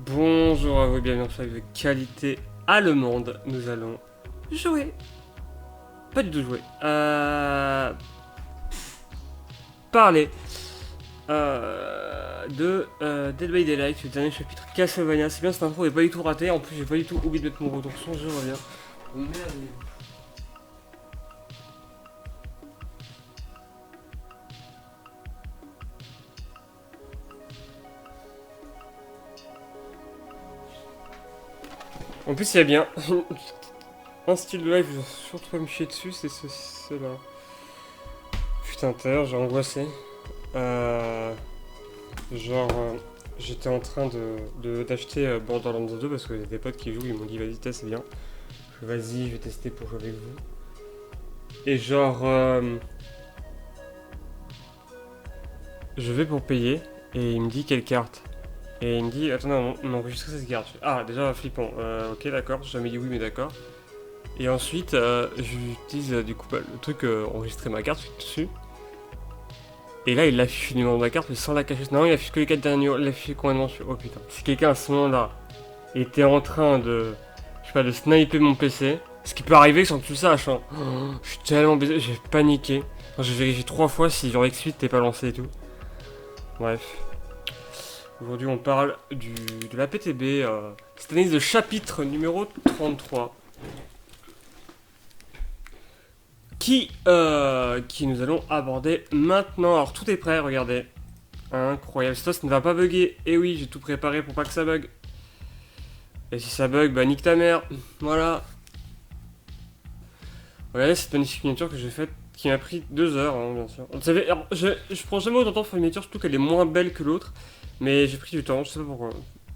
Bonjour à vous, bienvenue sur de qualité allemande. Nous allons jouer. Pas du tout jouer. Parler de Dead by Daylight, le dernier chapitre Castlevania. C'est bien, cette intro est pas du tout ratée. En plus, j'ai pas du tout oublié de mettre mon retour son. Je reviens. Merde. En plus, il y a bien un style de live, je vais surtout pas me chier dessus, c'est cela. Putain, tout à l'heure, j'ai angoissé. Euh, j'étais en train d'acheter Borderlands 2 parce que y a des potes qui jouent, ils m'ont dit vas-y, teste, c'est bien. Vas-y, je vais tester pour jouer avec vous. Et je vais pour payer et il me dit quelle carte. Et il me dit, attends, non, on enregistre cette carte. Ah, déjà flippant. Ok, d'accord, j'ai jamais dit oui, mais d'accord. Et ensuite, j'utilise du coup le truc enregistrer ma carte, je suis dessus. Et là, il affiche le numéro de ma carte, mais sans la cacher. Non, il affiche que les 4 derniers numéros. Il affiche complètement sur. Oh putain. Si quelqu'un à ce moment-là était en train de. Je sais pas, de sniper mon PC, ce qui peut arriver sans que tu le saches, hein. Oh, je suis tellement baisé, j'ai paniqué. J'ai vérifié 3 fois si genre X8 t'es pas lancé et tout. Bref. Aujourd'hui, on parle de la PTB. Cette analyse de chapitre numéro 33. Qui nous allons aborder maintenant. Alors, tout est prêt, regardez. Incroyable. Ça ne va pas bugger. Et oui, j'ai tout préparé pour pas que ça bug. Et si ça bug, bah nique ta mère. Voilà. Regardez cette magnifique miniature que j'ai faite, qui m'a pris 2 heures, hein, bien sûr. Vous savez, alors, je prends jamais autant de temps pour une miniature, surtout qu'elle est moins belle que l'autre. Mais j'ai pris du temps, je sais pas pourquoi.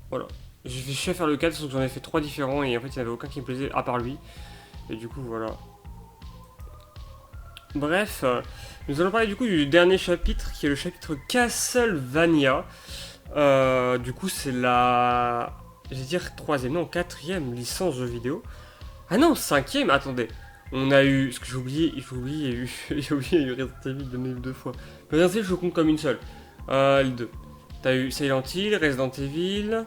Voilà. J'ai fait chier à faire le 4, sauf que j'en ai fait 3 différents, et en fait, il n'y en avait aucun qui me plaisait, à part lui. Et du coup, voilà. Bref, nous allons parler du coup du dernier chapitre, qui est le chapitre Castlevania. Du coup, c'est la... Je vais dire troisième, non, quatrième licence jeu vidéo. Ah non, cinquième, attendez. On a eu... Ce que j'ai oublié, il y a eu... j'ai oublié, il y a eu Resident Evil 2 fois. Mais Resident Evil, je compte comme une seule. Les deux. T'as eu Silent Hill, Resident Evil,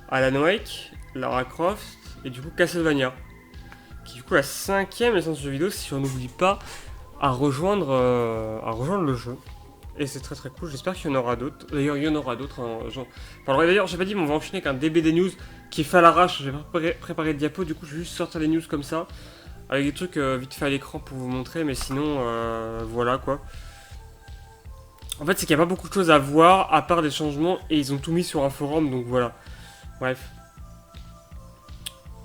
Alan Wake, Lara Croft, et du coup Castlevania. Qui est du coup la cinquième licence jeu vidéo, si on n'oublie pas, à rejoindre le jeu. Et c'est très très cool, j'espère qu'il y en aura d'autres. D'ailleurs, il y en aura d'autres. Hein, genre... enfin, d'ailleurs, j'ai pas dit, mais on va enchaîner avec un DB des news qui est fait à l'arrache. J'ai préparé le diapo, du coup, je vais juste sortir les news comme ça. Avec des trucs vite fait à l'écran pour vous montrer, mais sinon, voilà quoi. En fait, c'est qu'il n'y a pas beaucoup de choses à voir à part des changements et ils ont tout mis sur un forum, donc voilà. Bref.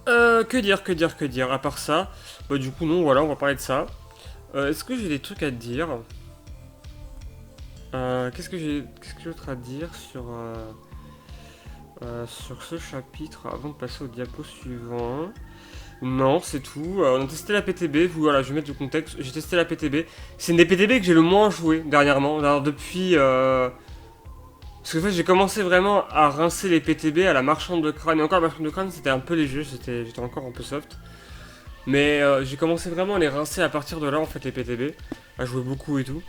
Que dire, à part ça. Bah, du coup, non, voilà, on va parler de ça. Est-ce que j'ai des trucs à te dire? Qu'est-ce que j'ai d'autre à dire sur ce chapitre avant de passer au diapo suivant? Non, c'est tout. On a testé la PTB. Voilà, je vais mettre du contexte. J'ai testé la PTB. C'est une des PTB que j'ai le moins joué dernièrement. Alors depuis. Parce que en fait, j'ai commencé vraiment à rincer les PTB à la marchande de crâne. Et encore, la marchande de crâne, c'était un peu léger. J'étais encore un peu soft. Mais j'ai commencé vraiment à les rincer à partir de là, en fait, les PTB. À jouer beaucoup et tout.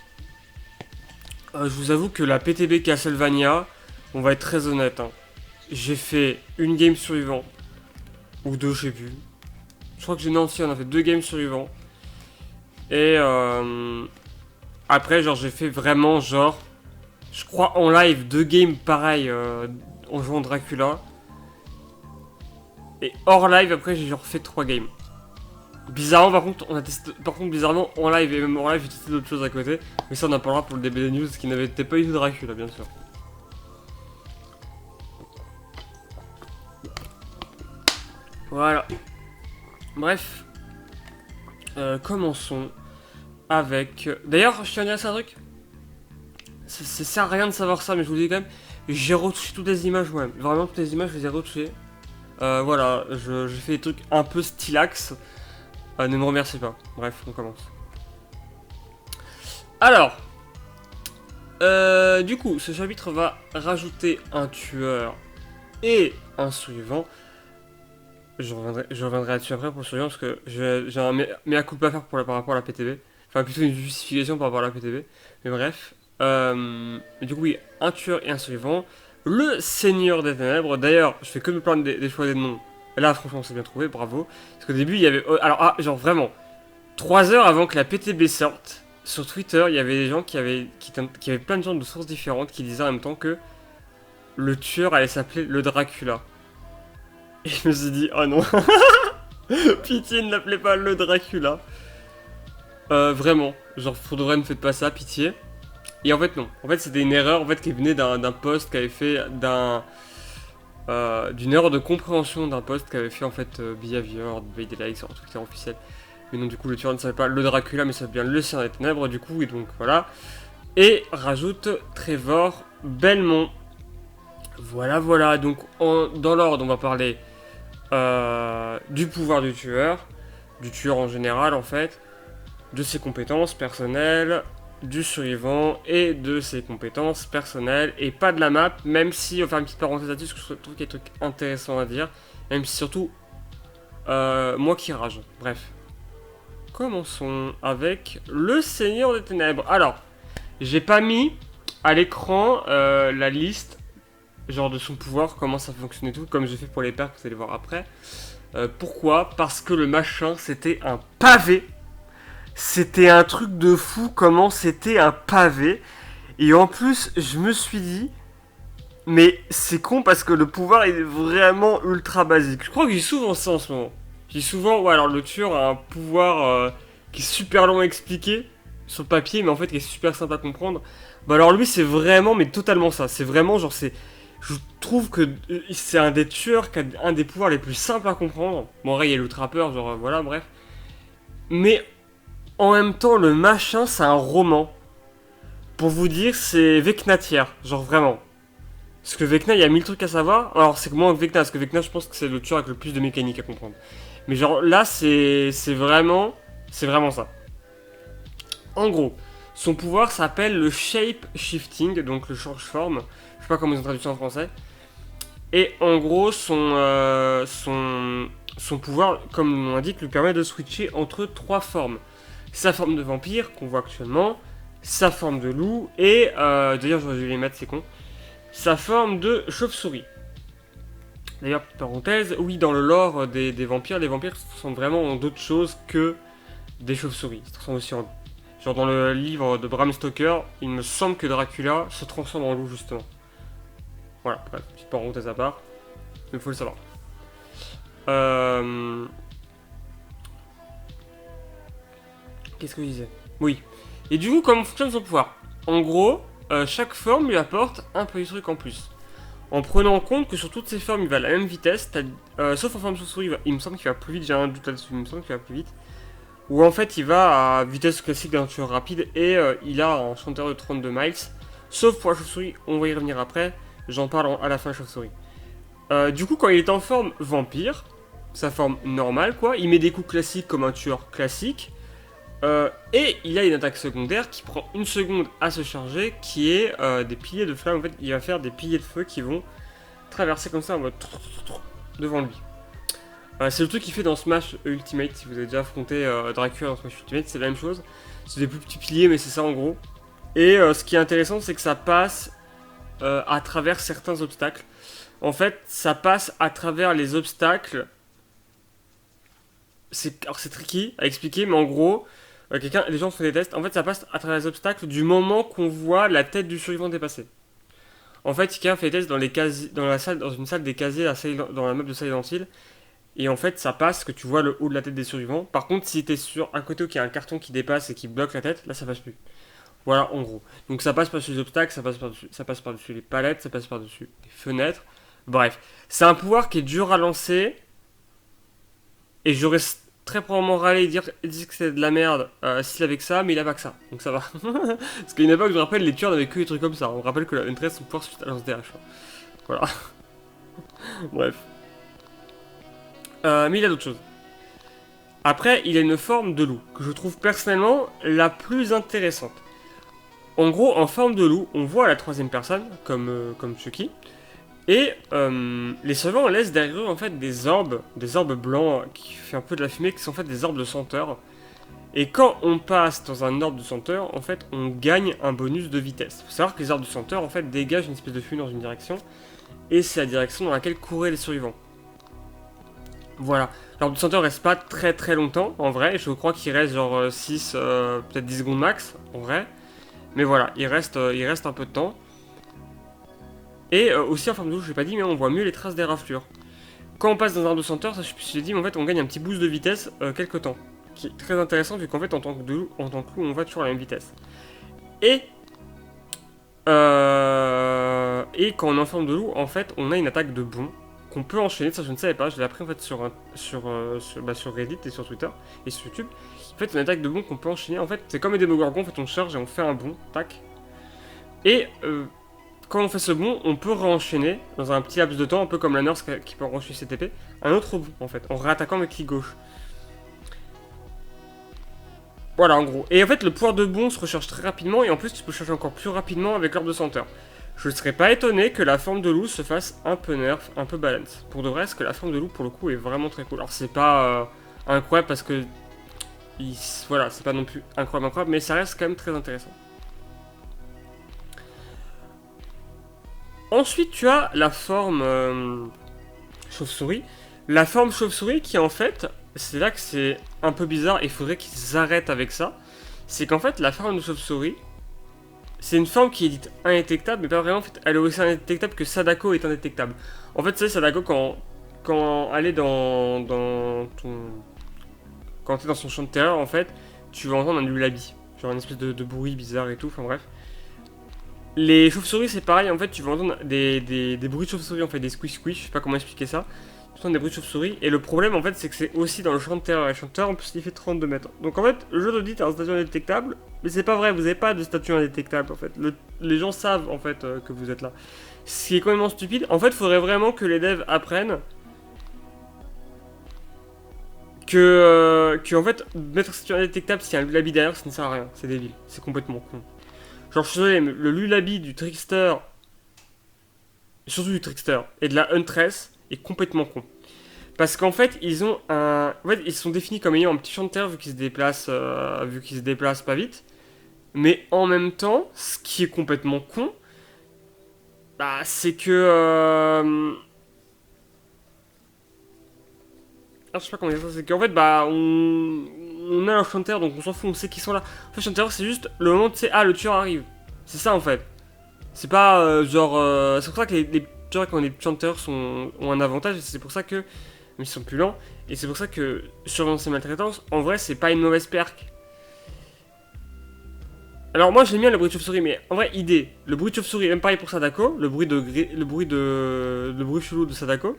Je vous avoue que la PTB Castlevania, on va être très honnête, hein. J'ai fait une game survivant. Ou deux, je sais plus. Je crois que j'ai Nancy, on a fait 2 games survivants. Et après, genre, j'ai fait vraiment, genre, je crois en live 2 games pareil en jouant Dracula. Et hors live, après, j'ai genre fait 3 games. Bizarrement, par contre, on a testé. Par contre, bizarrement, en live et même en live, j'ai testé d'autres choses à côté. Mais ça, on en parlera pour le DB News qui n'avait pas eu de Dracula, bien sûr. Voilà. Bref. Commençons avec. D'ailleurs, je tiens à dire ça un truc. Ça sert à rien de savoir ça, mais je vous le dis quand même. J'ai retouché toutes les images moi-même. Vraiment, toutes les images, je les ai retouchées. Voilà, j'ai fait des trucs un peu stylax. Ne me remerciez pas. Bref, on commence. Alors, du coup, ce chapitre va rajouter un tueur et un survivant. Je reviendrai là-dessus après pour le survivant parce que j'ai un mea culpa à faire par rapport à la PTB. Enfin, plutôt une justification par rapport à la PTB. Mais bref. Du coup, oui, un tueur et un survivant. le Seigneur des Ténèbres. D'ailleurs, je fais que me plaindre des choix des noms. Là, franchement, c'est bien trouvé, bravo. Parce qu'au début, il y avait... alors, genre vraiment, 3 heures avant que la PTB sorte, sur Twitter, il y avait des gens qui avaient plein de gens de sources différentes qui disaient en même temps que le tueur allait s'appeler le Dracula. Et je me suis dit, oh non, pitié, ne l'appelez pas le Dracula. Vraiment, genre, pour de vrai, ne faites pas ça, pitié. Et en fait, non. En fait, c'était une erreur en fait, qui venait d'un post qu'avait fait d'une erreur de compréhension d'un post qu'avait fait en fait Behavior, Likes sur Twitter officiel. Mais non, du coup, le tueur ne savait pas le Dracula, mais ça bien le Seigneur des Ténèbres, du coup, et donc voilà. Et rajoute Trevor Belmont. Voilà, voilà. Donc, dans l'ordre, on va parler du pouvoir du tueur en général, en fait, de ses compétences personnelles, du survivant et de ses compétences personnelles, et pas de la map, même si, on va faire une petite parenthèse là-dessus, parce que je trouve qu'il y a des trucs intéressants à dire, même si surtout, moi qui rage. Bref. Commençons avec le Seigneur des Ténèbres. Alors, j'ai pas mis à l'écran la liste, genre de son pouvoir, comment ça fonctionne et tout, comme j'ai fait pour les perks, vous allez voir après. Pourquoi? Parce que le machin, c'était un pavé. C'était un truc de fou, comment c'était un pavé. Et en plus, je me suis dit, mais c'est con parce que le pouvoir est vraiment ultra basique. Je crois que j'ai souvent ça en ce moment. J'ai souvent, ouais, alors le tueur a un pouvoir qui est super long à expliquer sur le papier, mais en fait qui est super simple à comprendre. Bah alors lui, c'est vraiment, mais totalement ça. C'est vraiment, genre, c'est. Je trouve que c'est un des tueurs qui a un des pouvoirs les plus simples à comprendre. Bon, en vrai, il y a l'outrapeur, genre, voilà, bref. Mais en même temps, le machin, c'est un roman. Pour vous dire, c'est Vecna-tière, genre vraiment. Parce que Vecna, il y a 1000 trucs à savoir. Alors, c'est moins que Vecna, parce que Vecna, je pense que c'est le tueur avec le plus de mécanique à comprendre. Mais genre, là, c'est vraiment ça. En gros, son pouvoir s'appelle le Shape Shifting, donc le change-forme. Je sais pas comment ils ont traduit ça en français. Et en gros, son pouvoir, comme on l'indique, lui permet de switcher entre 3 formes. Sa forme de vampire, qu'on voit actuellement, sa forme de loup, et, d'ailleurs, j'aurais dû les mettre, c'est con, sa forme de chauve-souris. D'ailleurs, petite parenthèse, oui, dans le lore des vampires, les vampires se transforment vraiment en d'autres choses que des chauves-souris. Ils se transforment aussi en... Genre dans le livre de Bram Stoker, il me semble que Dracula se transforme en loup, justement. Voilà, bref, petite parenthèse à part. Mais il faut le savoir. Qu'est-ce que je disais? Oui. Et du coup, comment fonctionne son pouvoir? En gros, chaque forme lui apporte un petit truc en plus. En prenant en compte que sur toutes ces formes, il va à la même vitesse, sauf en forme chauve-souris, il me semble qu'il va plus vite, j'ai un doute là-dessus, il me semble qu'il va plus vite. Ou en fait, il va à vitesse classique d'un tueur rapide et il a un chanteur de 32 miles. Sauf pour la chauve-souris, on va y revenir après, j'en parle à la fin de la chauve-souris. Du coup, quand il est en forme vampire, sa forme normale quoi, il met des coups classiques comme un tueur classique. Et il a une attaque secondaire qui prend 1 seconde à se charger, qui est des piliers de flamme. En fait, il va faire des piliers de feu qui vont traverser comme ça en mode devant lui. C'est le truc qu'il fait dans Smash Ultimate. Si vous avez déjà affronté Dracula dans Smash Ultimate, c'est la même chose. C'est des plus petits piliers, mais c'est ça en gros. Et ce qui est intéressant, c'est que ça passe à travers certains obstacles. En fait, ça passe à travers les obstacles. Alors c'est tricky à expliquer, mais en gros, les gens font des tests. En fait, ça passe à travers les obstacles du moment qu'on voit la tête du survivant dépasser. En fait, quelqu'un fait des tests dans une salle des casiers, dans la map de Silent Hill. Et en fait, ça passe que tu vois le haut de la tête des survivants. Par contre, si t'es sur un côté où il y a un carton qui dépasse et qui bloque la tête, là ça passe plus. Voilà, en gros. Donc ça passe par-dessus les obstacles, ça passe par-dessus les palettes, ça passe par-dessus les fenêtres. Bref, c'est un pouvoir qui est dur à lancer. Et j'aurais très probablement râlé et dire que c'était de la merde s'il avait que ça, mais il a pas que ça. Donc ça va. Parce qu'à une époque, je me rappelle, les tueurs n'avaient que des trucs comme ça. On me rappelle que la N13, son pouvoir suite à lance DH. Voilà. Bref. Mais il a d'autres choses. Après, il a une forme de loup, que je trouve personnellement la plus intéressante. En gros, en forme de loup, on voit la 3ème personne, comme Chucky. Et les survivants laissent derrière eux en fait des orbes blancs qui fait un peu de la fumée, qui sont en fait des orbes de senteur. Et quand on passe dans un orbe de senteur, en fait, on gagne un bonus de vitesse. Il faut savoir que les orbes de senteur, en fait, dégagent une espèce de fumée dans une direction, et c'est la direction dans laquelle couraient les survivants. Voilà. L'orbe de senteur reste pas très très longtemps, en vrai. Je crois qu'il reste genre 6, peut-être 10 secondes max, en vrai. Mais voilà, il reste un peu de temps. Et aussi en forme de loup, je l'ai pas dit, mais on voit mieux les traces des raflures. Quand on passe dans un orbe de senteur, ça je l'ai dit, mais en fait, on gagne un petit boost de vitesse quelques temps. Qui est très intéressant, vu qu'en fait, en tant que loup, on va toujours à la même vitesse. Et quand on est en forme de loup, en fait, on a une attaque de bond qu'on peut enchaîner. Ça, je ne savais pas. Je l'ai appris en fait sur Reddit et sur Twitter et sur YouTube. En fait, une attaque de bond qu'on peut enchaîner. En fait, c'est comme les Démogorgons. En fait, on charge et on fait un bond. Tac. Et quand on fait ce bond, on peut re-enchaîner dans un petit laps de temps, un peu comme la nurse qui peut enchaîner cette épée, un autre bond en fait, en réattaquant avec clic gauche. Voilà, en gros. Et en fait, le pouvoir de bond se recharge très rapidement, et en plus, tu peux charger encore plus rapidement avec l'orbe de senteur. Je ne serais pas étonné que la forme de loup se fasse un peu nerf, un peu balance. Pour de vrai, parce que la forme de loup, pour le coup, est vraiment très cool. Alors, c'est pas incroyable parce que. Voilà, c'est pas non plus incroyable, mais ça reste quand même très intéressant. Ensuite, tu as la forme chauve-souris. La forme chauve-souris qui, en fait, c'est là que c'est un peu bizarre et il faudrait qu'ils arrêtent avec ça. C'est qu'en fait, la forme de chauve-souris, c'est une forme qui est dite indétectable, mais pas vraiment. En fait, elle est aussi indétectable que Sadako est indétectable. En fait, tu sais, Sadako, quand elle est dans ton. Quand tu es dans son champ de terreur, en fait, tu vas entendre un lullaby. Genre une espèce de bruit bizarre et tout, enfin bref. Les chauves-souris, c'est pareil, en fait, tu vas entendre des bruits de chauves-souris, en fait, des squish-squish, je sais pas comment expliquer ça. Tu entends des bruits de chauves-souris, et le problème, en fait, c'est que c'est aussi dans le champ de terreur. Et le champ de terreur, en plus, il fait 32 mètres. Donc, en fait, le jeu te dit, t'as un statut indétectable, mais c'est pas vrai, vous avez pas de statut indétectable, en fait. Les gens savent, en fait, que vous êtes là. Ce qui est complètement stupide. En fait, il faudrait vraiment que les devs apprennent en fait, mettre un statut indétectable s'il y a un lullaby derrière, ça ne sert à rien. C'est débile. C'est complètement con. Genre, je suis désolé, mais le lullaby du Trickster, surtout du Trickster, et de la Huntress, est complètement con. Parce qu'en fait, ils ont un. En fait, ils sont définis comme ayant un petit champ de terre vu qu'ils se déplacent pas vite. Mais en même temps, ce qui est complètement con, bah, c'est que. Ah, je sais pas comment dire ça, c'est qu'en fait, bah, on a un champ de terre, donc on s'en fout, on sait qu'ils sont là. En fait, le champ de terre, c'est juste le moment où tu sais, ah, le tueur arrive. C'est ça en fait. C'est pas c'est pour ça que les tueurs quand les chanteurs ont un avantage, et c'est pour ça que. Mais ils sont plus lents. Et c'est pour ça que surveillance et maltraitance, en vrai, c'est pas une mauvaise perk. Alors moi j'aime bien le bruit de chauve-souris, mais en vrai, idée. Le bruit de chauve-souris, même pareil pour Sadako, le bruit chelou de Sadako.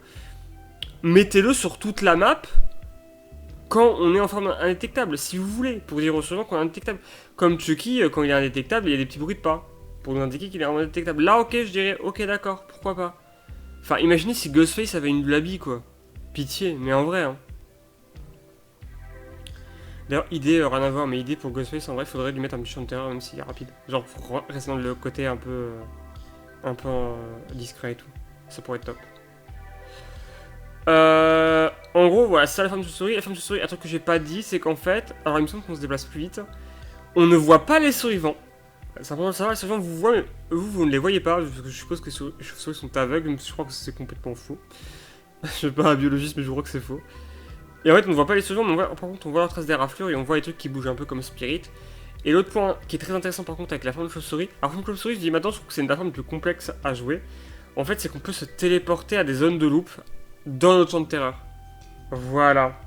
Mettez-le sur toute la map quand on est en forme indétectable, si vous voulez, pour dire aux survivants qu'on est indétectable. Comme Chucky, quand il est indétectable, il y a des petits bruits de pas. Pour nous indiquer qu'il est vraiment indétectable. Là, ok, je dirais, ok, d'accord, pourquoi pas. Enfin, imaginez si Ghostface avait une blabie, quoi. Pitié, mais en vrai, hein. D'ailleurs, idée, rien à voir, mais idée pour Ghostface, en vrai, faudrait lui mettre un petit champ de terreur, même s'il est rapide. Genre, pour rester dans le côté un peu discret et tout. Ça pourrait être top. En gros, voilà, c'est ça la forme de souris. La forme de souris, un truc que j'ai pas dit, c'est qu'en fait, alors il me semble qu'on se déplace plus vite. On ne voit pas les survivants. C'est important de savoir, les survivants vous voient, mais vous ne les voyez pas, parce que je suppose que les chauves-souris sont aveugles, mais je crois que c'est complètement faux. Je suis pas un biologiste, mais je crois que c'est faux. Et en fait, on ne voit pas les survivants, mais par contre, on voit leur trace des raflures et on voit les trucs qui bougent un peu comme Spirit. Et l'autre point qui est très intéressant par contre avec la forme de chauve-souris, alors forme de chauve-souris, je dis maintenant, je trouve que c'est une des formes les plus complexes à jouer. En fait, c'est qu'on peut se téléporter à des zones de loop dans notre champ de terreur. Voilà.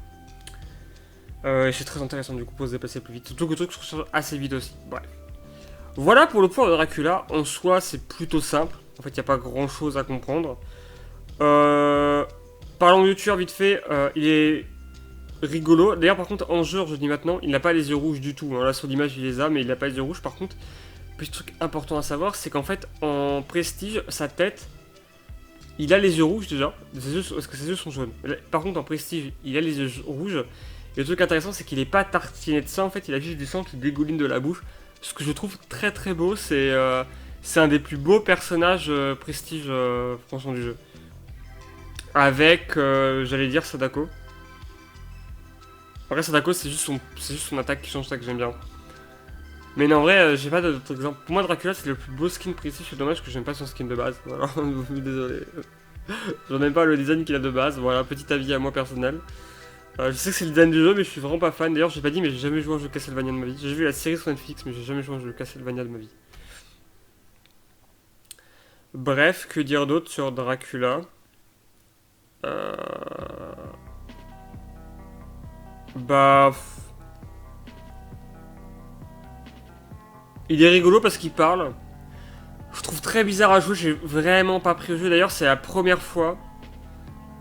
C'est très intéressant du coup pour se déplacer plus vite. Surtout que le truc se recharge assez vite aussi. Bref. Voilà pour le pouvoir de Dracula. En soi, c'est plutôt simple. En fait, il n'y a pas grand chose à comprendre. Parlons du tueur vite fait. Il est rigolo. D'ailleurs, par contre, en jeu, je dis maintenant, il n'a pas les yeux rouges du tout. Là, sur l'image, il les a, mais il n'a pas les yeux rouges. Par contre, petit truc important à savoir, c'est qu'en fait, en prestige, sa tête, il a les yeux rouges déjà. Parce que ses yeux sont jaunes. Par contre, en prestige, il a les yeux rouges. Et le truc intéressant, c'est qu'il n'est pas tartiné de sang. En fait, il a juste du sang qui dégouline de la bouche. Ce que je trouve très très beau, c'est un des plus beaux personnages prestige franchement du jeu. Avec, j'allais dire Sadako. Après, Sadako, c'est juste son attaque qui change, ça que j'aime bien. Mais non, en vrai, j'ai pas d'autres exemples. Pour moi, Dracula, c'est le plus beau skin précis. C'est dommage que j'aime pas son skin de base. Voilà, désolé. J'en aime pas le design qu'il a de base. Voilà, petit avis à moi personnel. Je sais que c'est le design du jeu, mais je suis vraiment pas fan. D'ailleurs, j'ai pas dit, mais j'ai jamais joué à un jeu Castlevania de ma vie. J'ai vu la série sur Netflix, mais j'ai jamais joué à un jeu Castlevania de ma vie. Bref, que dire d'autre sur Dracula? euh... Bah. Il est rigolo parce qu'il parle. Je trouve très bizarre à jouer, j'ai vraiment pas pris le jeu. D'ailleurs, c'est la première fois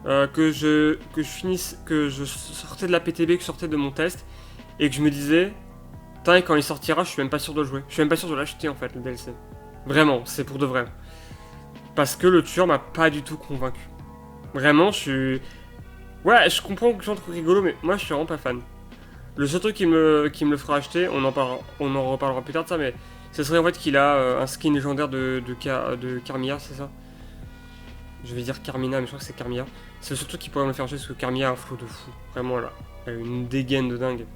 que je sortais de la PTB, que je sortais de mon test, et que je me disais, putain, quand il sortira, je suis même pas sûr de le jouer. Je suis même pas sûr de l'acheter en fait, le DLC. Vraiment, c'est pour de vrai. Parce que le tueur m'a pas du tout convaincu. Vraiment, je suis. Ouais, je comprends que les gens trouvent rigolo, mais moi je suis vraiment pas fan. Le seul truc qui me le fera acheter, on en reparlera plus tard de ça, mais ce serait en fait qu'il a un skin légendaire de Carmilla, c'est ça? Je vais dire Carmina, mais je crois que c'est Carmilla. C'est le seul truc qui pourrait me le faire acheter parce que Carmilla a un flow de fou. Vraiment là. Elle a une dégaine de dingue.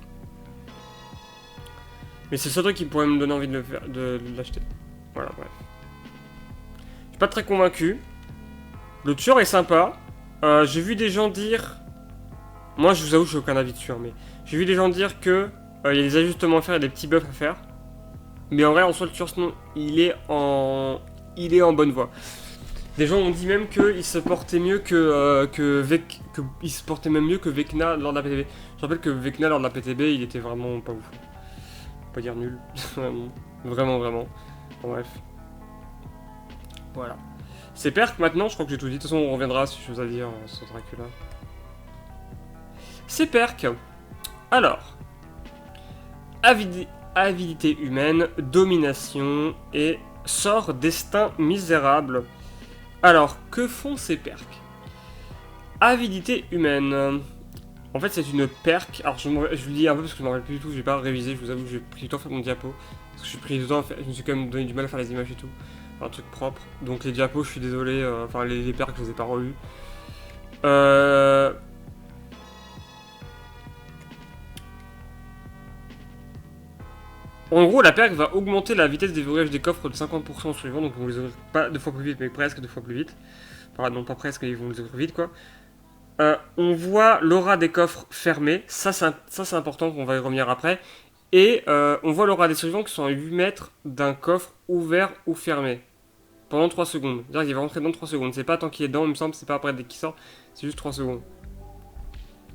Mais c'est le seul truc qui pourrait me donner envie de l'acheter. Voilà, bref. Je suis pas très convaincu. Le tueur est sympa. J'ai vu des gens dire. Moi, je vous avoue, j'ai aucun avis dessus, hein, mais j'ai vu des gens dire que il y a des ajustements à faire et des petits buffs à faire. Mais en vrai, en soi, le tueur, sinon, il est en bonne voie. Des gens ont dit même qu'il se portait mieux il se portait même mieux que Vecna lors de la PTB. Je rappelle que Vecna lors de la PTB, il était vraiment pas ouf. Pas dire nul. Vraiment, vraiment. Bon, bref. Voilà. C'est perk maintenant, je crois que j'ai tout dit. De toute façon, on reviendra si je vous à dire sur Dracula. C'est perk. Alors. Avidité humaine, domination et sort destin misérable. Alors, que font ces perks? Avidité humaine. En fait, c'est une perk. Alors, je vous le dis un peu parce que je m'en rappelle plus du tout. J'ai pas révisé. Je vous avoue que j'ai pris du temps à faire mon diapo. Parce que j'ai pris du temps à faire. Je me suis quand même donné du mal à faire les images et tout. Enfin, un truc propre. Donc, les diapos, je suis désolé. Enfin, les perks, je les ai pas revus. En gros, la perk va augmenter la vitesse des verrouillages des coffres de 50% en suivant. Donc, on les ouvrir pas 2 fois plus vite, mais presque 2 fois plus vite. Enfin, non, pas presque, ils vont les ouvrir vite, quoi. On voit l'aura des coffres fermés, ça c'est important, qu'on va y revenir après. Et on voit l'aura des survivants qui sont à 8 mètres d'un coffre ouvert ou fermé. Pendant 3 secondes. C'est-à-dire qu'il va rentrer dans 3 secondes. C'est pas tant qu'il est dedans, il me semble, c'est pas après dès qu'il sort, c'est juste 3 secondes.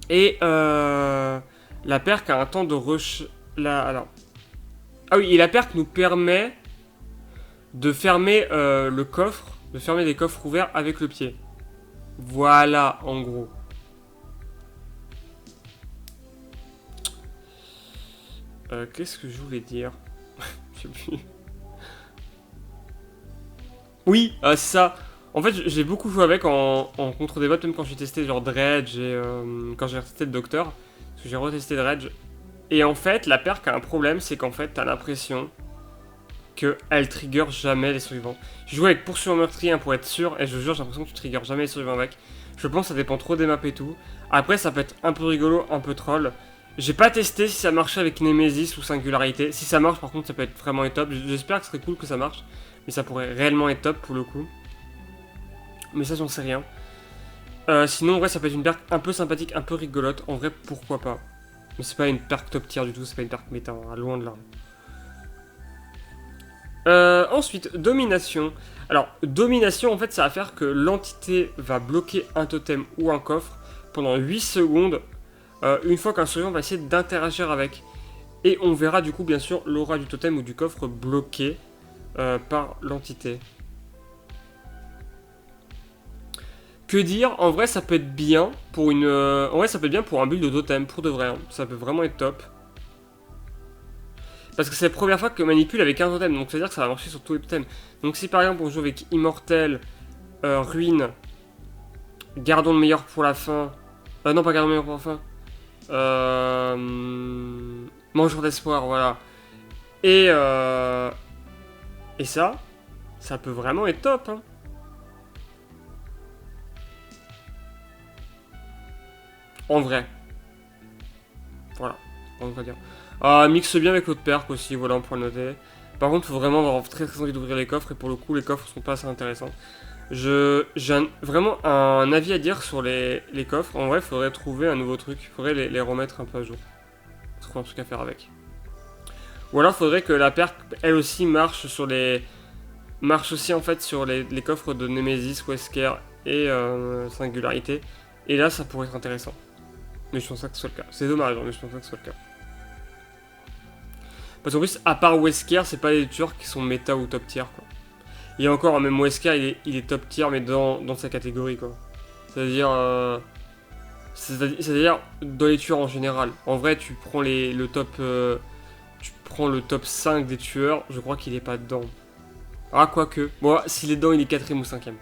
Et la perk a un temps de rush. Alors. Ah oui, et la perk nous permet de fermer le coffre, de fermer des coffres ouverts avec le pied. Voilà, en gros. Qu'est-ce que je voulais dire? Je sais plus. Oui, c'est ça. En fait, j'ai beaucoup joué avec en contre des bots, même quand j'ai testé genre Dredge et quand j'ai retesté le Docteur. Parce que j'ai retesté Dredge. Et en fait, la perk a un problème, c'est qu'en fait, t'as l'impression qu'elle trigger jamais les survivants. J'ai joué avec poursuivant meurtrier hein, pour être sûr, et je vous jure, j'ai l'impression que tu triggers jamais les survivants avec. Je pense que ça dépend trop des maps et tout. Après, ça peut être un peu rigolo, un peu troll. J'ai pas testé si ça marchait avec Nemesis ou Singularité. Si ça marche, par contre, ça peut être vraiment top. J'espère que ce serait cool que ça marche. Mais ça pourrait réellement être top pour le coup. Mais ça, j'en sais rien. Sinon, en vrai, ça peut être une perk un peu sympathique, un peu rigolote. En vrai, pourquoi pas. Mais c'est pas une perk top tier du tout, c'est pas une perk méta, hein, loin de là. Ensuite, domination. Alors, domination, en fait, ça va faire que l'entité va bloquer un totem ou un coffre pendant 8 secondes une fois qu'un survivant va essayer d'interagir avec. Et on verra du coup, bien sûr, l'aura du totem ou du coffre bloqué par l'entité. Que dire? En vrai, ça peut être bien pour une. En vrai, ça peut être bien pour un build de totem, pour de vrai. Hein. Ça peut vraiment être top. Parce que c'est la première fois que manipule avec un totem, donc ça veut dire que ça va marcher sur tous les totems. Donc si par exemple on joue avec Immortel, Ruine, Gardons le meilleur pour la fin. Non, pas Gardons le meilleur pour la fin. Mangeur d'espoir, voilà. Et ça peut vraiment être top. Hein. En vrai. Voilà, on va dire. Mixe bien avec l'autre perk aussi, voilà, on pourra le noter. Par contre, faut vraiment avoir très très envie d'ouvrir les coffres, et pour le coup, les coffres sont pas assez intéressants. J'ai vraiment un avis à dire sur les coffres. En vrai, faudrait trouver un nouveau truc, faudrait les remettre un peu à jour. Trouver un truc à faire avec. Ou alors, faudrait que la perk, elle aussi, marche aussi en fait sur les coffres de Nemesis, Wesker et Singularité. Et là, ça pourrait être intéressant. Mais je pense pas que ce soit le cas. C'est dommage, hein, mais je pense pas que ce soit le cas. Parce qu'en plus, à part Wesker, c'est pas les tueurs qui sont méta ou top tier, quoi. Et encore, même Wesker, il est top tier, mais dans sa catégorie, quoi. C'est-à-dire... c'est-à-dire dans les tueurs en général. En vrai, tu prends le top... tu prends le top 5 des tueurs, je crois qu'il est pas dedans. Ah, quoique. Bon, s'il est dedans, il est 4ème ou 5ème.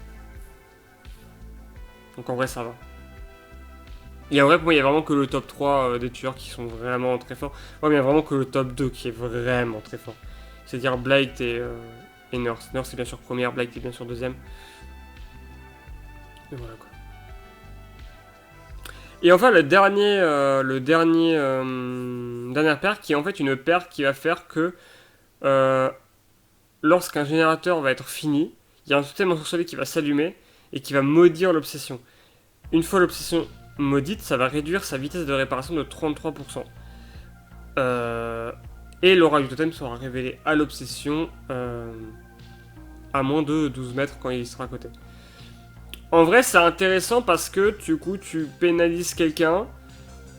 Donc en vrai, ça va. Et en vrai, pour moi, il y a vraiment que le top 3 des tueurs qui sont vraiment très forts. Ouais, mais il y a vraiment que le top 2 qui est vraiment très fort. C'est-à-dire Blight et Nurse. Nurse est bien sûr première, Blight est bien sûr deuxième. Et voilà quoi. Et enfin, dernière paire qui est en fait une paire qui va faire que euh, lorsqu'un générateur va être fini, il y a un totem ensorcelé qui va s'allumer et qui va maudire l'obsession. Une fois l'obsession maudite, ça va réduire sa vitesse de réparation de 33%. Et l'aura du totem sera révélée à l'obsession à moins de 12 mètres quand il sera à côté. En vrai, c'est intéressant parce que du coup, tu pénalises quelqu'un.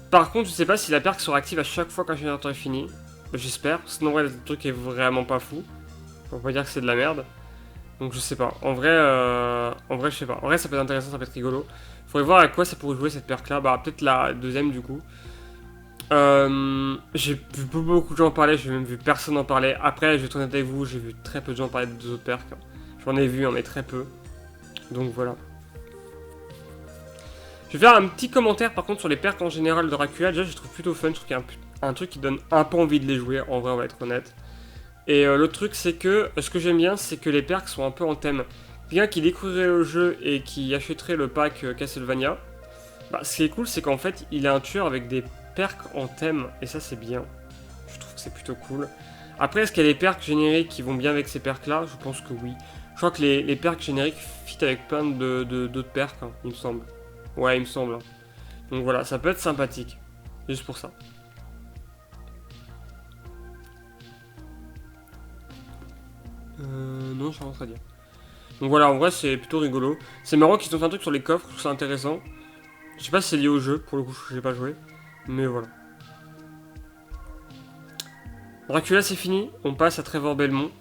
Par contre, je sais pas si la perk sera active à chaque fois qu'un générateur est fini. J'espère. Sinon, ouais, le truc est vraiment pas fou. On va pas dire que c'est de la merde. Donc, je sais pas. En vrai, je sais pas. En vrai, ça peut être intéressant, ça peut être rigolo. Faudrait voir à quoi ça pourrait jouer cette perk là. Bah, peut-être la deuxième du coup. J'ai vu beaucoup de gens en parler, j'ai même vu personne en parler. Après, je vais être honnête avec vous, j'ai vu très peu de gens parler de deux autres perks. J'en ai vu, mais très peu. Donc voilà. Je vais faire un petit commentaire par contre sur les perks en général de Dracula. Déjà, je trouve plutôt fun. Je trouve qu'il y a un truc qui donne un peu envie de les jouer. En vrai, on va être honnête. Et l'autre truc, c'est que ce que j'aime bien, c'est que les perks sont un peu en thème. Quelqu'un qui découvrirait le jeu et qui achèterait le pack Castlevania, bah, ce qui est cool, c'est qu'en fait, il a un tueur avec des perks en thème. Et ça, c'est bien. Je trouve que c'est plutôt cool. Après, est-ce qu'il y a des perks génériques qui vont bien avec ces perks là? Je pense que oui. Je crois que les perks génériques fit avec plein d'autres perks, hein, il me semble. Ouais, il me semble. Donc voilà, ça peut être sympathique. Juste pour ça. Non, je rentre à dire. Donc voilà, en vrai, c'est plutôt rigolo. C'est marrant qu'ils ont fait un truc sur les coffres, je trouve ça intéressant. Je sais pas si c'est lié au jeu, pour le coup, j'ai pas joué. Mais voilà. Dracula, c'est fini. On passe à Trevor Belmont.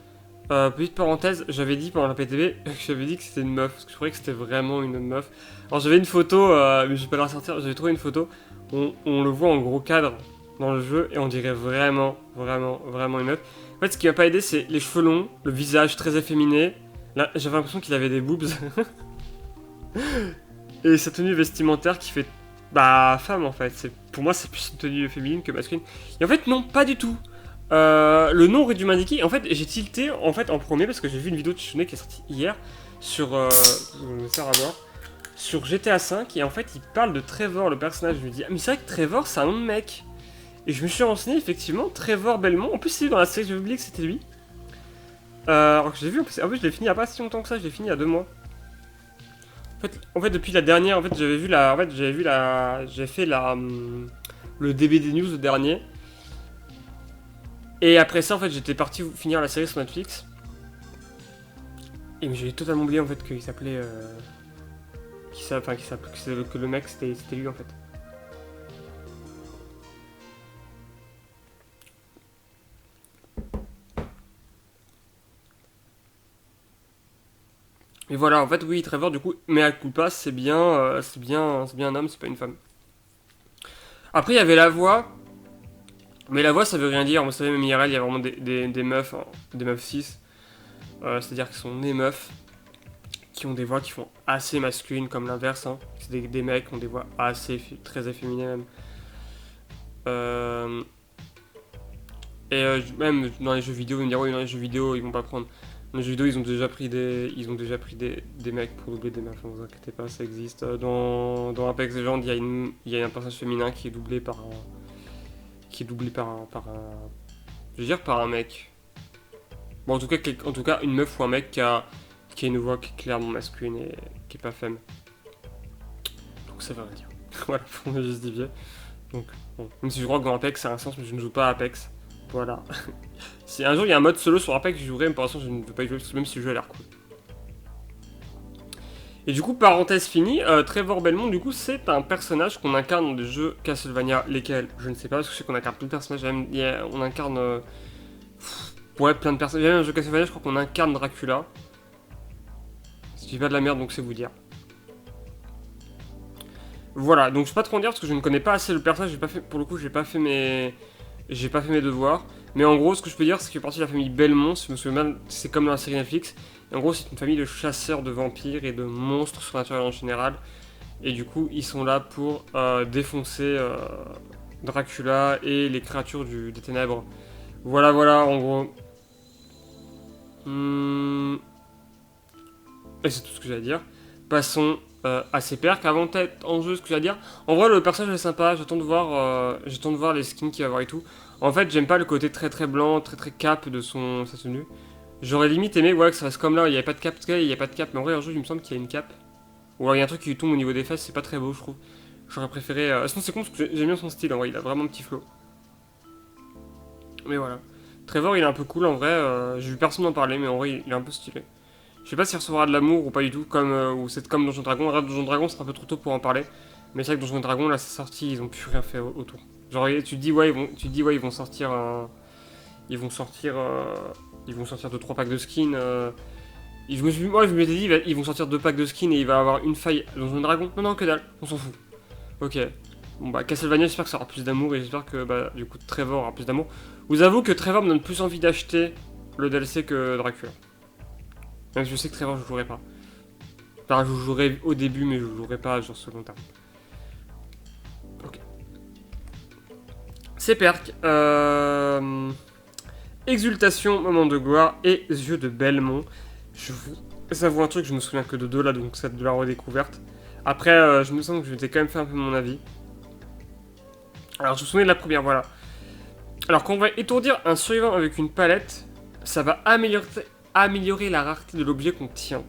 Petite parenthèse, j'avais dit pendant la PTB, j'avais dit que c'était une meuf, parce que je croyais que c'était vraiment une meuf. Alors j'avais une photo, mais je vais pas la ressortir, j'avais trouvé une photo, on le voit en gros cadre dans le jeu, et on dirait vraiment une meuf. En fait, ce qui m'a pas aidé, c'est les cheveux longs, le visage très efféminé. Là, j'avais l'impression qu'il avait des boobs. Et sa tenue vestimentaire qui fait, bah, femme en fait. Pour moi, c'est plus une tenue féminine que masculine. Et en fait, non, pas du tout. Le nom aurait dû m'indiquer. En fait, j'ai tilté en fait en premier parce que j'ai vu une vidéo de Tsuné qui est sortie hier sur sur GTA V et en fait il parle de Trevor, le personnage. Je me dis ah mais c'est vrai que Trevor c'est un nom de mec. Et je me suis renseigné effectivement Trevor Belmont. En plus c'est dans la série, j'ai oublié que c'était lui. Alors que j'ai vu en plus je l'ai fini il y a pas si longtemps que ça. Je l'ai fini il y a 2 mois. En fait depuis la dernière en fait j'avais fait le DBD News le dernier. Et après ça, en fait, j'étais parti finir la série sur Netflix. Et j'ai totalement oublié en fait qu'il s'appelait. Que le mec c'était lui en fait. Et voilà, en fait, oui, Trevor, du coup, mais à culpa, c'est bien un homme, c'est pas une femme. Après, il y avait la voix. Mais la voix, ça veut rien dire. Vous savez, même IRL, il y a vraiment des meufs, hein, des meufs cis. C'est-à-dire qu'ils sont nés meufs. Qui ont des voix qui font assez masculines comme l'inverse. Hein. C'est des mecs qui ont des voix très efféminées même. Même dans les jeux vidéo, ils vont me dire oui dans les jeux vidéo ils vont pas prendre. Dans les jeux vidéo ils ont déjà pris des mecs pour doubler des meufs, ne vous inquiétez pas, ça existe. Dans Apex Legends il y a un personnage féminin qui est doublé par qui est doublé je veux dire par un mec. Bon, en tout cas, une meuf ou un mec qui a une voix qui est clairement masculine et qui est pas femme. Donc ça veut rien dire. Voilà, faut me justifier. Donc, bon. Même si je crois que dans Apex, ça a un sens, mais je ne joue pas à Apex. Voilà. Si un jour il y a un mode solo sur Apex, je jouerai, mais pour l'instant, je ne veux pas y jouer, même si le jeu a l'air cool. Et du coup, parenthèse finie, Trevor Belmont, du coup, c'est un personnage qu'on incarne dans des jeux Castlevania, lesquels je ne sais pas, parce que je sais qu'on incarne plein de personnages, on incarne. Ouais, plein de personnages. Il y a même un jeu Castlevania, je crois qu'on incarne Dracula. Si je dis pas de la merde, donc c'est vous dire. Voilà, donc je peux pas trop en dire parce que je ne connais pas assez le personnage, j'ai pas fait, pour le coup, j'ai pas fait mes devoirs. Mais en gros, ce que je peux dire, c'est qu'il fait partie de la famille Belmont, si je me souviens bien, c'est comme dans la série Netflix. Et en gros, c'est une famille de chasseurs de vampires et de monstres surnaturels en général. Et du coup, ils sont là pour défoncer Dracula et les créatures des ténèbres. Voilà, voilà, en gros. Et c'est tout ce que j'ai à dire. Passons à ses perks. Avant peut-être en jeu, ce que j'ai à dire. En vrai, le personnage est sympa. J'attends de voir les skins qu'il va avoir et tout. En fait, j'aime pas le côté très très blanc, très très cap de sa tenue. J'aurais limite aimé que ça fasse comme là. Il n'y avait pas de cap, il n'y a pas de cap. Mais en vrai, en jeu, il me semble qu'il y a une cap. Ou alors il y a un truc qui lui tombe au niveau des fesses. C'est pas très beau, je trouve. J'aurais préféré. Sinon, c'est con parce que j'aime bien son style. En vrai, il a vraiment un petit flow. Mais voilà. Trevor, il est un peu cool en vrai. J'ai vu personne en parler, mais en vrai, il est un peu stylé. Je sais pas s'il recevra de l'amour ou pas du tout, ou c'est comme Donjon Dragon. Donjon Dragon, c'est un peu trop tôt pour en parler. Mais c'est vrai que Donjon Dragon, là, c'est sorti, ils ont plus rien fait autour. Genre, tu te dis, ouais, ils vont sortir. Ils vont sortir. Ils vont sortir 2-3 packs de skins. Moi, je m'étais dit, ils vont sortir 2 packs de skins et il va avoir une faille Donjon Dragon. Non, non, que dalle, on s'en fout. Ok. Bon, bah, Castlevania, j'espère que ça aura plus d'amour et j'espère que, bah, du coup, Trevor aura plus d'amour. Vous avoue que Trevor me donne plus envie d'acheter le DLC que Dracula. Même si je sais que Trevor, je jouerai pas. Enfin, je jouerai au début, mais je jouerai pas genre sur le long terme. Ok. C'est perk. Exultation, moment de gloire et yeux de Belmont. Je vous avoue un truc, je me souviens que de deux là, donc c'est de la redécouverte. Après, je me sens que je m'étais quand même fait un peu mon avis. Alors, je me souviens de la première, voilà. Alors, quand on va étourdir un survivant avec une palette, ça va améliorer la rareté de l'objet qu'on tient.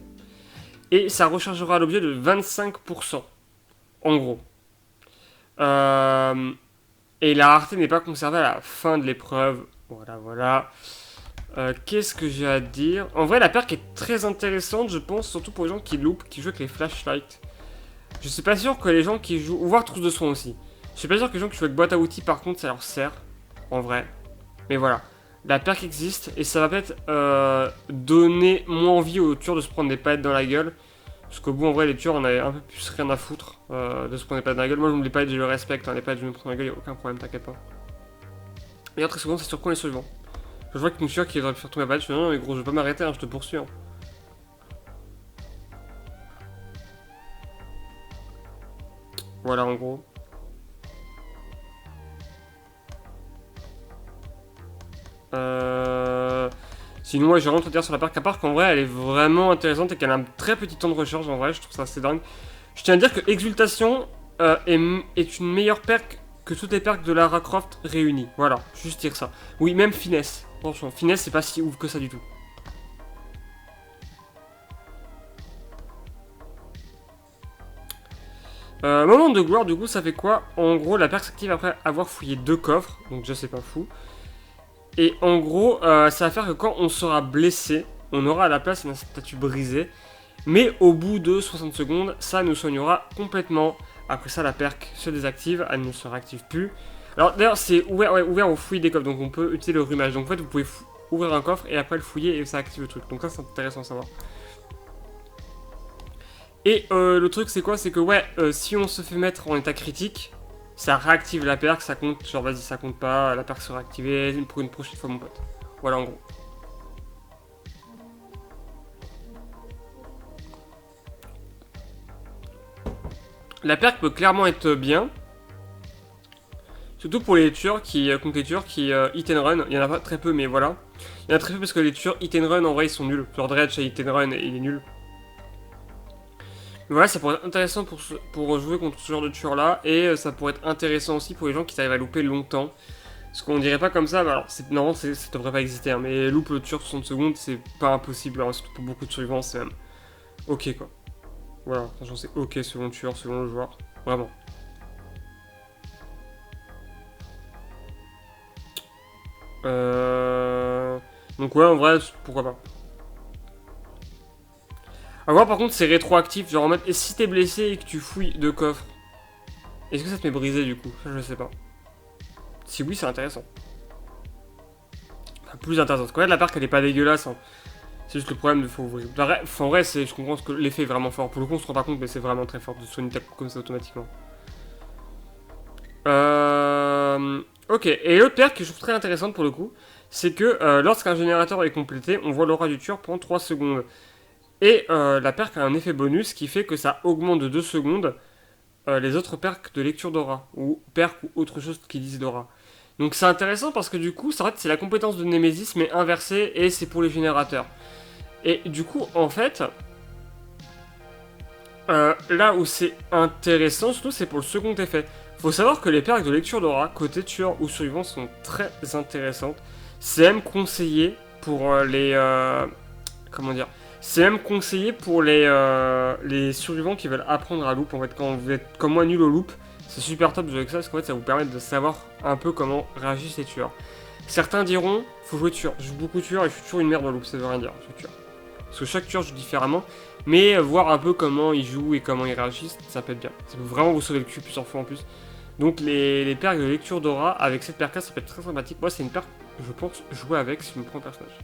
Et ça rechargera l'objet de 25%. En gros. Et la rareté n'est pas conservée à la fin de l'épreuve. Voilà, voilà. Qu'est-ce que j'ai à dire? En vrai, la perk est très intéressante, je pense, surtout pour les gens qui loupent, qui jouent avec les flashlights. Je suis pas sûr que les gens qui jouent... Ou voir trousse de soins aussi. Je suis pas sûr que les gens qui jouent avec boîte à outils, par contre, ça leur sert. En vrai. Mais voilà. La perk existe et ça va peut-être donner moins envie aux tueurs de se prendre des palettes dans la gueule. Parce qu'au bout, en vrai, les tueurs, on avait un peu plus rien à foutre de se prendre des palettes dans la gueule. Moi, je me les palettes, je le respecte. Hein, les palettes, je me prends dans la gueule, y'a aucun problème, t'inquiète pas. D'ailleurs, très souvent, c'est sur quoi les survivants? Je vois qu'il me suit qui aurait pu faire tomber la palette. Je fais non, mais gros, je vais pas m'arrêter, hein, je te poursuis. Hein. Voilà, en gros. Sinon, ouais, j'ai rien à te dire sur la perk, à part qu'en vrai, elle est vraiment intéressante et qu'elle a un très petit temps de recharge, en vrai, je trouve ça assez dingue. Je tiens à dire que Exultation est une meilleure perk que toutes les perks de Lara Croft réunies. Voilà, juste dire ça. Oui, même Finesse. Franchement, Finesse, c'est pas si ouf que ça du tout. Moment de gloire, du coup, ça fait quoi? En gros, la perk s'active après avoir fouillé 2 coffres, donc déjà, c'est pas fou. Et en gros, ça va faire que quand on sera blessé, on aura à la place une statue brisée. Mais au bout de 60 secondes, ça nous soignera complètement. Après ça, la perk se désactive, elle ne se réactive plus. Alors d'ailleurs, c'est ouvert au fouillis des coffres, donc on peut utiliser le rumage. Donc en fait, vous pouvez ouvrir un coffre et après le fouiller et ça active le truc. Donc ça, c'est intéressant à savoir. Et le truc, c'est quoi? C'est que si on se fait mettre en état critique, ça réactive la perk, ça compte, genre vas-y, ça compte pas, la perk sera activée pour une prochaine fois, mon pote. Voilà en gros. La perk peut clairement être bien. Surtout pour les tueurs contre les tueurs qui hit and run. Il y en a pas très peu, mais voilà. Il y en a très peu parce que les tueurs hit and run en vrai ils sont nuls. Genre Dredge hit and run et il est nul. Mais voilà, ça pourrait être intéressant pour jouer contre ce genre de tueur là. Et ça pourrait être intéressant aussi pour les gens qui arrivent à louper longtemps. Parce qu'on dirait pas comme ça, mais alors, normalement, ça devrait pas exister, hein, mais loupe le tueur 60 secondes, c'est pas impossible, hein, surtout pour beaucoup de survivants, c'est même ok, quoi. Voilà, franchement, c'est ok selon le tueur, selon le joueur, vraiment. Donc ouais, en vrai, pourquoi pas. À voir, par contre, c'est rétroactif, genre en mode, et si t'es blessé et que tu fouilles deux coffres, est-ce que ça te met brisé, du coup? Ça, je sais pas. Si oui, c'est intéressant. Enfin, plus intéressant. Parce qu'en fait, la perque, elle est pas dégueulasse, hein. C'est juste le problème de faut ouvrir. Enfin, en vrai, je comprends que l'effet est vraiment fort. Pour le coup, on se rend pas compte, mais c'est vraiment très fort de soigner ta coupe comme ça automatiquement. Ok, et l'autre perque que je trouve très intéressante pour le coup, c'est que lorsqu'un générateur est complété, on voit l'aura du tueur pendant 3 secondes. Et la perque a un effet bonus qui fait que ça augmente de 2 secondes les autres perques de lecture d'aura, ou perques ou autre chose qui disent d'aura. Donc c'est intéressant parce que du coup, en fait, c'est la compétence de Nemesis mais inversée et c'est pour les générateurs. Et du coup, en fait, là où c'est intéressant, surtout, c'est pour le second effet. Faut savoir que les perks de lecture d'aura, côté tueur ou survivant, sont très intéressantes. C'est même conseillé pour comment dire. C'est même conseillé pour les survivants qui veulent apprendre à loop. En fait, quand vous êtes comme moi nul au loop, c'est super top de jouer avec ça parce qu'en fait, ça vous permet de savoir un peu comment réagissent les tueurs. Certains diront, faut jouer tueur. Je joue beaucoup tueur et je suis toujours une merde au loop, ça veut rien dire, je suis tueur. Parce que chaque tueur joue différemment, mais voir un peu comment ils jouent et comment ils réagissent, ça peut être bien. Ça peut vraiment vous sauver le cul plusieurs fois en plus. Donc les perks de lecture d'aura, avec cette perk là, ça peut être très sympathique. Moi, c'est une perk que je pense jouer avec si je me prends un personnage.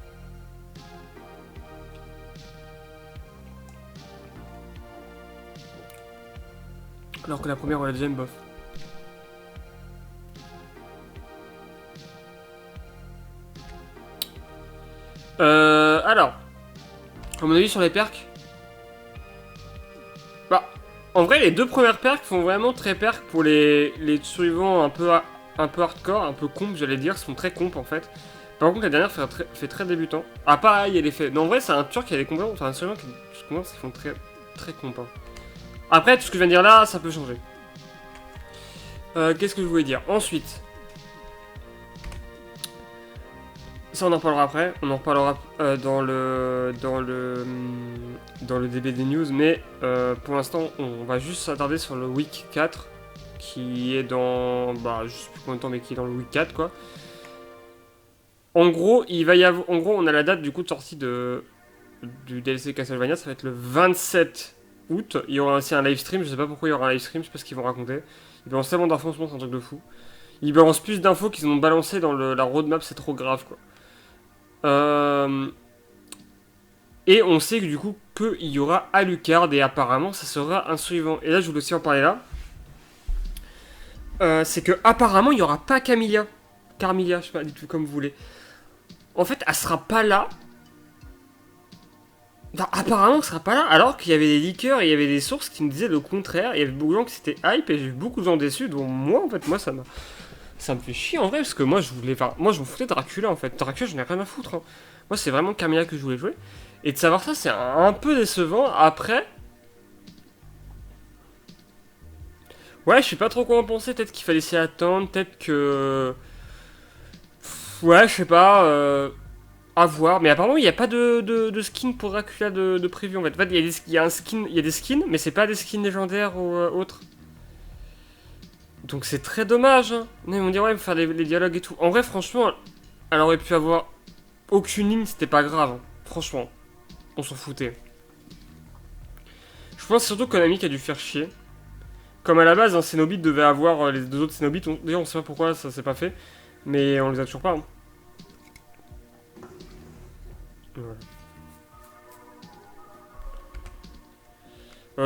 Alors que la première ou la deuxième, bof. Alors, à mon avis sur les perks, bah, en vrai, les deux premières perks font vraiment très perk pour les survivants un peu hardcore, un peu comp, j'allais dire, sont très comp en fait. Par contre, la dernière fait très débutant. Ah, pareil, elle est fait. Non, en vrai, c'est un tueur qui a des compétences, enfin, un survivant qui a des compétences qui font très comp. Hein. Après, tout ce que je viens de dire là, ça peut changer. Qu'est-ce que je voulais dire? Ensuite, ça on en reparlera après, on en reparlera dans le DB des news, mais pour l'instant on va juste s'attarder sur le week 4 qui est dans, bah je sais plus combien de temps mais qui est dans le week 4 quoi. En gros, on a la date du coup de sortie du DLC Castlevania, ça va être le 27 août, il y aura aussi un live stream, je sais pas pourquoi il y aura un live stream, je sais pas ce qu'ils vont raconter. Ils balancent tellement d'infos en ce moment, c'est un truc de fou. Ils balancent plus d'infos qu'ils en ont balancé dans la roadmap, c'est trop grave quoi. Et on sait que du coup qu'il y aura Alucard et apparemment ça sera un survivant. Et là je voulais aussi en parler là. C'est que apparemment il n'y aura pas Camilla. Carmilla, je sais pas du tout comme vous voulez. En fait elle sera pas là. Non, apparemment elle sera pas là alors qu'il y avait des leakers et il y avait des sources qui me disaient le contraire. Il y avait beaucoup de gens qui s'étaient hype et j'ai vu beaucoup de gens déçus. Donc moi en fait moi ça me fait chier en vrai parce que moi je voulais. Enfin, moi je me foutais de Dracula en fait. Dracula j'en ai rien à foutre. Hein. Moi c'est vraiment Camilla que je voulais jouer. Et de savoir ça c'est un peu décevant. Après. Ouais, je sais pas trop quoi en penser. Peut-être qu'il fallait s'y attendre. Peut-être que. Ouais, je sais pas. À voir. Mais apparemment il n'y a pas de skin pour Dracula de prévu en fait. En fait il y a des skins, mais c'est pas des skins légendaires ou autres. Donc c'est très dommage. Hein. Mais on dirait ouais, faire les dialogues et tout. En vrai, franchement, elle aurait pu avoir aucune ligne, c'était pas grave. Hein. Franchement, on s'en foutait. Je pense surtout Konami qui a dû faire chier. Comme à la base, un Cenobite devait avoir les deux autres Cenobites. D'ailleurs, on sait pas pourquoi ça s'est pas fait. Mais on les a toujours pas. Hein. Voilà.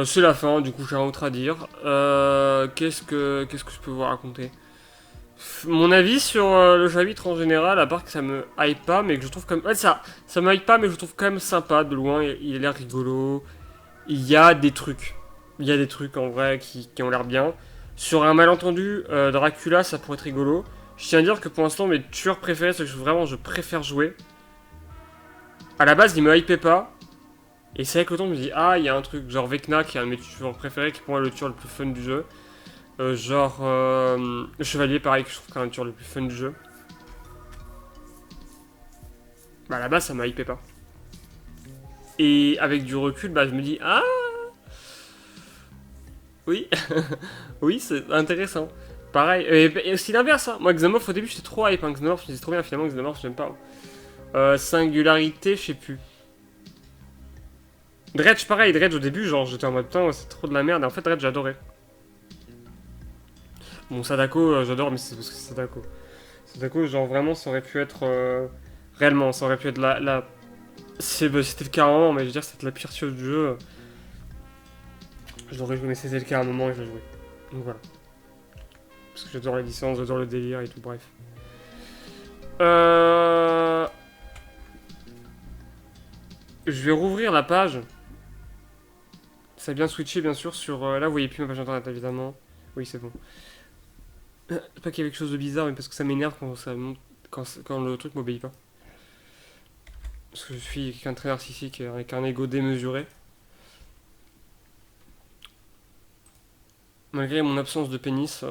C'est la fin, du coup j'ai rien d'autre à dire. Qu'est-ce que je peux vous raconter? Mon avis sur le chapitre en général, à part que ça me hype pas, mais que je trouve comme. Ouais, ça me hype pas, mais je trouve quand même sympa de loin. Il a l'air rigolo. Il y a des trucs. Il y a des trucs en vrai qui ont l'air bien. Sur un malentendu, Dracula, ça pourrait être rigolo. Je tiens à dire que pour l'instant, mes tueurs préférés, ceux que je préfère jouer. À la base, ils me hypaient pas. Et c'est avec le temps que je me dis, ah, il y a un truc, genre Vecna, qui est un de mes tueurs préférés, qui pour moi est le tueur le plus fun du jeu. Le Chevalier, pareil, que je trouve quand même le tueur le plus fun du jeu. Bah là-bas, ça m'a hypé pas. Et avec du recul, bah je me dis, ah oui, oui, c'est intéressant. Pareil, et aussi l'inverse, hein. Moi, Xenomorph, au début, j'étais trop hype, hein. Xenomorph, je me disais trop bien, finalement, Xenomorph, j'aime pas. Singularité, je sais plus. Dredge, pareil, Dredge, au début, genre, j'étais en mode, putain, ouais, c'est trop de la merde, et en fait, Dredge, j'adorais. Bon, Sadako, j'adore, mais c'est parce que c'est Sadako. Sadako, genre, vraiment, ça aurait pu être... réellement, ça aurait pu être c'était le cas à un moment, mais je veux dire, c'était la pire chose du jeu. Je l'aurais joué, mais c'était le cas à un moment, et je l'ai joué. Donc voilà. Parce que j'adore la licence, j'adore le délire et tout, bref. Euh... Je vais rouvrir la page. Ça a bien switché, bien sûr, sur... là, vous voyez plus ma page internet, évidemment. Oui, c'est bon. C'est pas qu'il y a quelque chose de bizarre, mais parce que ça m'énerve quand ça monte... quand le truc m'obéit pas. Parce que je suis quelqu'un de très narcissique, avec un ego démesuré. Malgré mon absence de pénis,